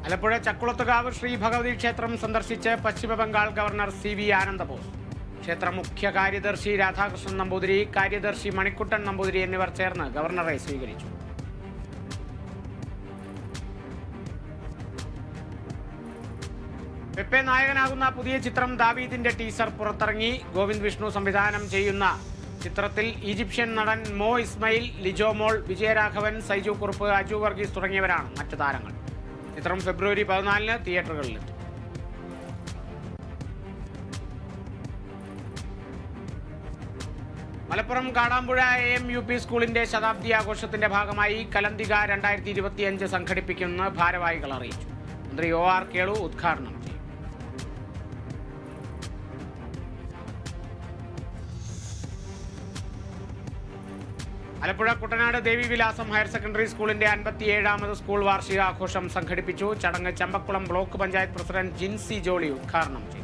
ആലപ്പുഴ ചക്കുളത്തുകാവ് ശ്രീ ഭഗവതി ക്ഷേത്രം സന്ദർശിച്ച് Paschim Bangal governor CV Ananda Bose. ക്ഷേത്ര മുഖ്യ കാര്യദർശി രാധാകൃഷ്ണൻ നമ്പൂതിരി, കാര്യദർശി മണിക്കുട്ടൻ നമ്പൂതിരി എന്നിവർ ചേർന്ന് ഗവർണറെ സ്വീകരിച്ചു. പെപ്പെ നായകനാകുന്ന പുതിയ ചിത്രം ദാവീദിന്റെ ടീസർ പുറത്തിറങ്ങി. ഗോവിന്ദ് വിഷ്ണു സംവിധാനം ചെയ്യുന്ന ചിത്രത്തിൽ ഈജിപ്ഷ്യൻ നടൻ മോ ഇസ്മയിൽ, ലിജോ മോൾ, വിജയരാഘവൻ, സൈജു കുറുപ്പ്, അജു വർഗീസ് തുടങ്ങിയവരാണ് മറ്റു താരങ്ങൾ. ചിത്രം ഫെബ്രുവരി 14 തിയേറ്ററുകളിലെത്തും. മലപ്പുറം കാടാമ്പുഴ AMUP സ്കൂളിന്റെ ശതാബ്ദി ആഘോഷത്തിന്റെ ഭാഗമായി കലന്തിക 2025 സംഘടിപ്പിക്കുമെന്ന് ഭാരവാഹികൾ അറിയിച്ചു. മന്ത്രി OR കേളു ഉദ്ഘാടനം ചെയ്യും. ആലപ്പുഴ കുട്ടനാട് ദേവിവിലാസം ഹയർ സെക്കൻഡറി സ്കൂളിന്റെ 57ാമത് സ്കൂൾ വാർഷികാഘോഷം സംഘടിപ്പിച്ചു. ചടങ്ങ് ചമ്പക്കുളം ബ്ലോക്ക് പഞ്ചായത്ത് പ്രസിഡന്റ് ജിൻസി ജോളി ഉദ്ഘാടനം ചെയ്തു.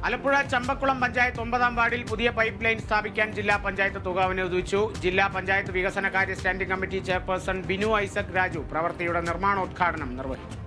ആലപ്പുഴ ചമ്പക്കുളം പഞ്ചായത്ത് 9ാം വാർഡിൽ പുതിയ പൈപ്പ് ലൈൻ സ്ഥാപിക്കാൻ ജില്ലാ പഞ്ചായത്ത് തുക അനുവദിച്ചു. ജില്ലാ പഞ്ചായത്ത് വികസനകാര്യ standing committee chairperson Binu Isaac Raju പ്രവൃത്തിയുടെ നിർമ്മാണോദ്ഘാടനം നിർവഹിച്ചു.